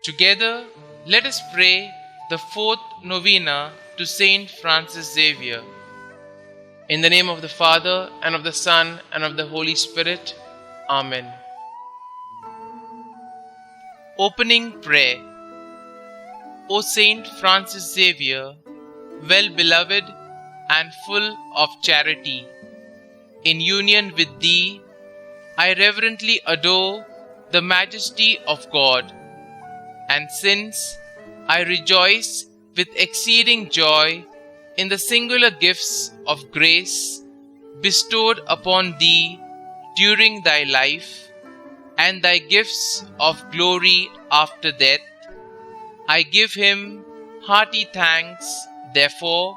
Together, let us pray the fourth novena to Saint Francis Xavier. In the name of the Father, and of the Son, and of the Holy Spirit. Amen. Opening Prayer. O Saint Francis Xavier, well beloved and full of charity, in union with thee, I reverently adore the majesty of God, and since I rejoice with exceeding joy in the singular gifts of grace bestowed upon thee during thy life, and thy gifts of glory after death, I give him hearty thanks. Therefore,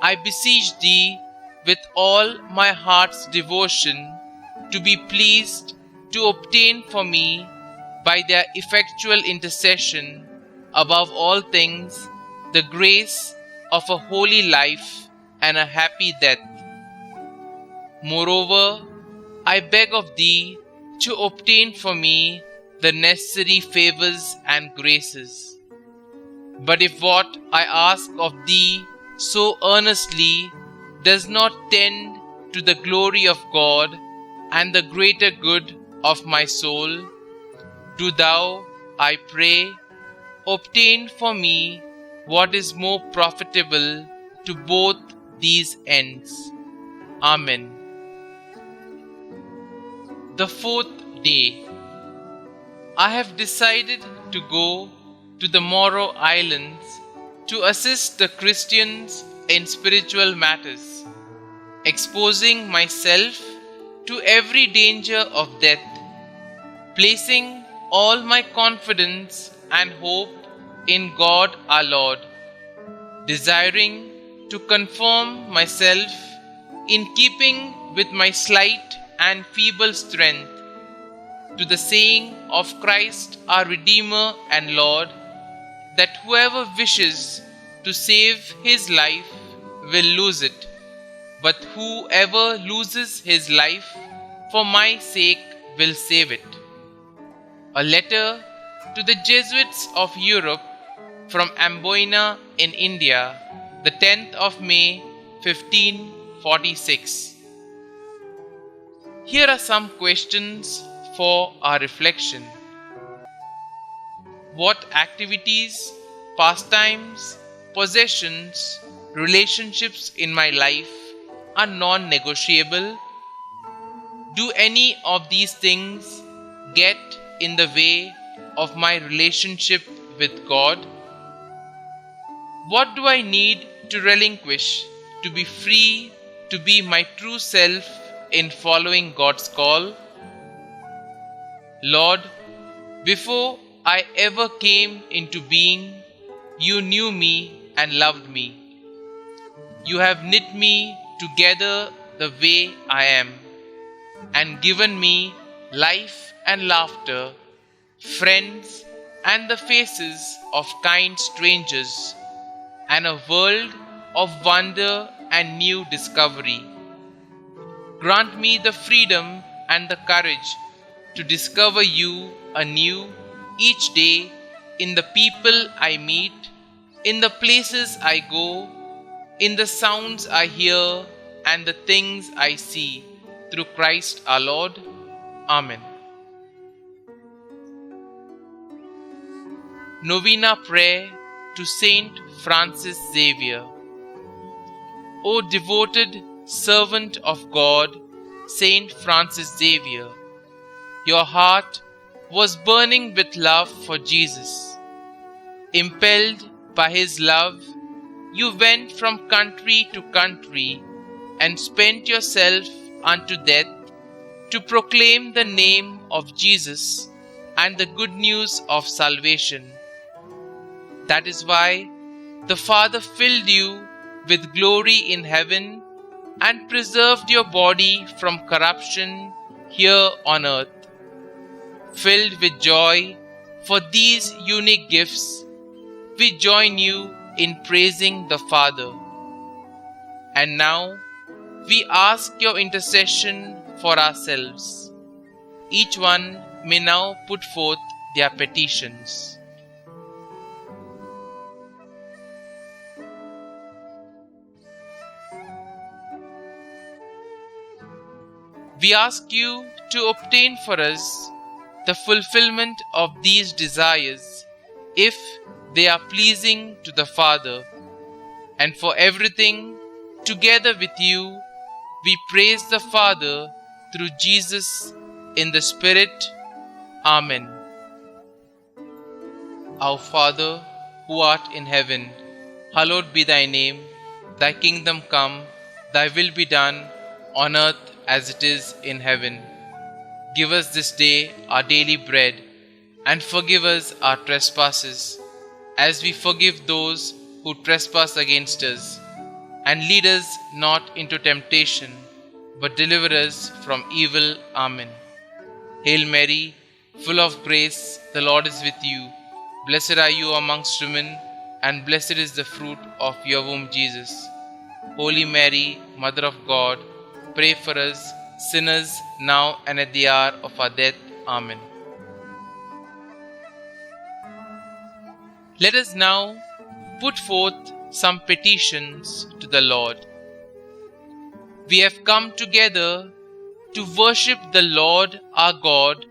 I beseech thee with all my heart's devotion to be pleased to obtain for me, by their effectual intercession, above all things, the grace of a holy life and a happy death. Moreover, I beg of thee to obtain for me the necessary favors and graces. But if what I ask of thee so earnestly does not tend to the glory of God and the greater good of my soul, do thou, I pray, obtain for me what is more profitable to both these ends. Amen. The fourth day. I have decided to go to the Moro Islands to assist the Christians in spiritual matters, exposing myself to every danger of death, placing all my confidence and hope in God our Lord, desiring to conform myself, in keeping with my slight and feeble strength, to the saying of Christ our Redeemer and Lord, that whoever wishes to save his life will lose it, but whoever loses his life for my sake will save it. A letter to the Jesuits of Europe from Amboina in India, the 10th of May, 1546. Here are some questions for our reflection. What activities, pastimes, possessions, relationships in my life are non-negotiable? Do any of these things get in the way of my relationship with God? What do I need to relinquish to be free to be my true self in following God's call? Lord, before I ever came into being, you knew me and loved me. You have knit me together the way I am, and given me life and laughter, friends, and the faces of kind strangers, and a world of wonder and new discovery. Grant me the freedom and the courage to discover you anew each day in the people I meet, in the places I go, in the sounds I hear, and the things I see, through Christ our Lord. Amen. Novena Prayer to Saint Francis Xavier. O devoted servant of God, Saint Francis Xavier, your heart was burning with love for Jesus. Impelled by his love, you went from country to country and spent yourself unto death to proclaim the name of Jesus and the good news of salvation. That is why the Father filled you with glory in heaven and preserved your body from corruption here on earth. Filled with joy for these unique gifts, we join you in praising the Father. And now we ask your intercession for ourselves. Each one may now put forth their petitions. We ask you to obtain for us the fulfillment of these desires, if they are pleasing to the Father. And for everything, together with you, we praise the Father through Jesus in the Spirit. Amen. Our Father, who art in heaven, hallowed be thy name. Thy kingdom come, thy will be done, on earth as it is in heaven. Give us this day our daily bread, and forgive us our trespasses, as we forgive those who trespass against us. And lead us not into temptation, but deliver us from evil. Amen. Hail Mary, full of grace, the Lord is with you. Blessed are you amongst women, and blessed is the fruit of your womb, Jesus. Holy Mary, Mother of God, pray for us sinners, now and at the hour of our death. Amen. Let us now put forth some petitions to the Lord. We have come together to worship the Lord our God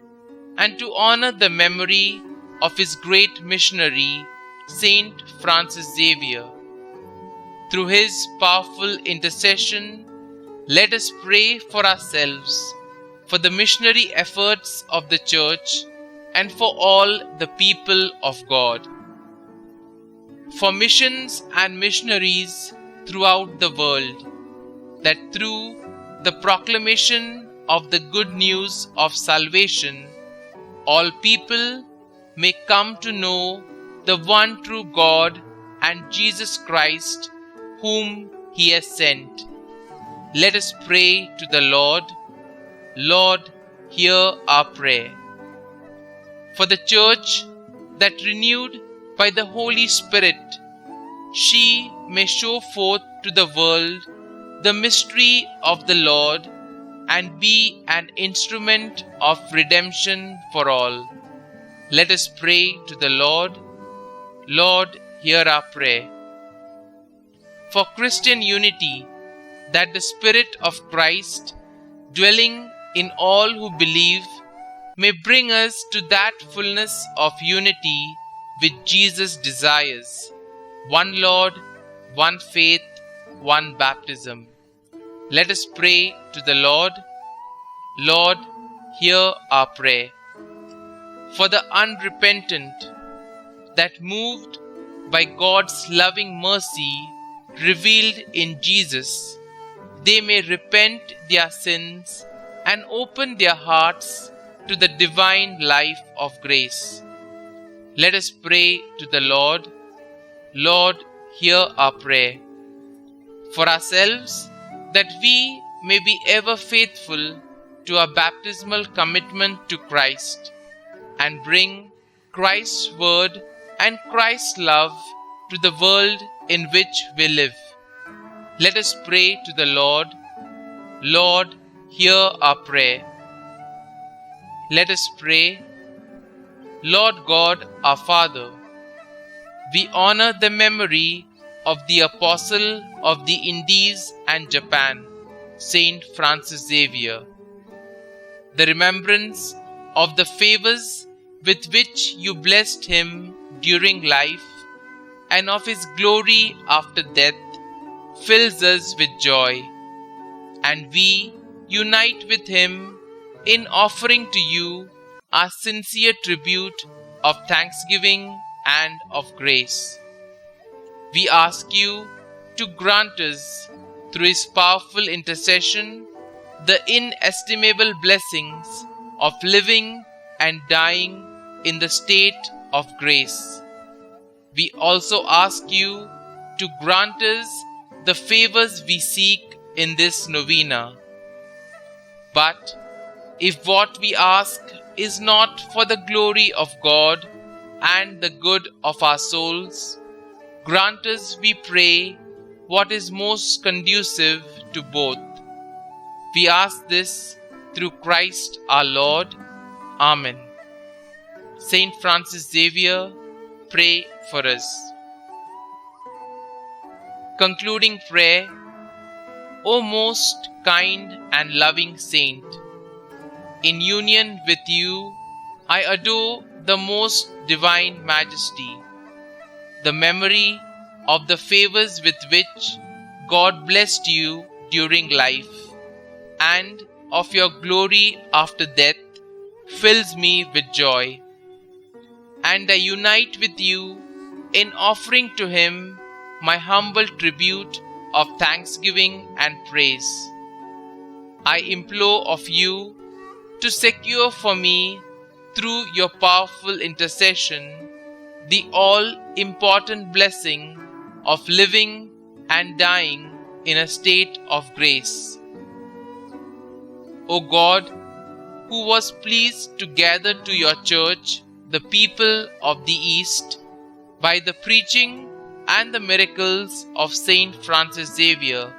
and to honor the memory of his great missionary, Saint Francis Xavier. Through his powerful intercession, let us pray for ourselves, for the missionary efforts of the Church, and for all the people of God. For missions and missionaries throughout the world, that through the proclamation of the good news of salvation, all people may come to know the one true God and Jesus Christ, whom he has sent. Let us pray to the Lord. Lord, hear our prayer. For the Church, that renewed by the Holy Spirit, she may show forth to the world the mystery of the Lord and be an instrument of redemption for all. Let us pray to the Lord. Lord, hear our prayer. For Christian unity, that the Spirit of Christ, dwelling in all who believe, may bring us to that fullness of unity which Jesus desires. One Lord, one faith, one baptism. Let us pray to the Lord. Lord, hear our prayer. For the unrepentant, that moved by God's loving mercy revealed in Jesus, they may repent their sins and open their hearts to the divine life of grace. Let us pray to the Lord. Lord, hear our prayer. For ourselves, that we may be ever faithful to our baptismal commitment to Christ, and bring Christ's word and Christ's love to the world in which we live. Let us pray to the Lord. Lord, hear our prayer. Let us pray. Lord God, our Father, we honor the memory of the Apostle of the Indies and Japan, Saint Francis Xavier. The remembrance of the favors with which you blessed him during life and of his glory after death fills us with joy, and we unite with him in offering to you our sincere tribute of thanksgiving and of grace. We ask you to grant us, through his powerful intercession, the inestimable blessings of living and dying in the state of grace. We also ask you to grant us the favors we seek in this novena. But if what we ask is not for the glory of God and the good of our souls, grant us, we pray, what is most conducive to both. We ask this through Christ our Lord. Amen. Saint Francis Xavier, pray for us. Concluding prayer. O most kind and loving Saint, In union with you, I adore the most divine majesty, the memory of the favors with which God blessed you during life, and of your glory after death fills me with joy. And I unite with you in offering to Him my humble tribute of thanksgiving and praise. I implore of you to secure for me, through your powerful intercession, the all-important blessing of living and dying in a state of grace. O God, who was pleased to gather to your church the people of the East by the preaching and the miracles of Saint Francis Xavier,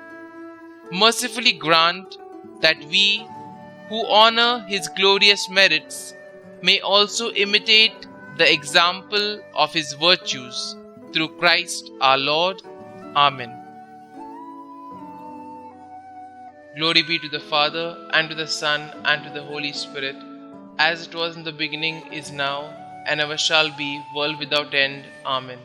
mercifully grant that we, who honor his glorious merits, may also imitate the example of his virtues, through Christ our Lord. Amen. Glory be to the Father, and to the Son, and to the Holy Spirit, as it was in the beginning, is now, and ever shall be, world without end. Amen.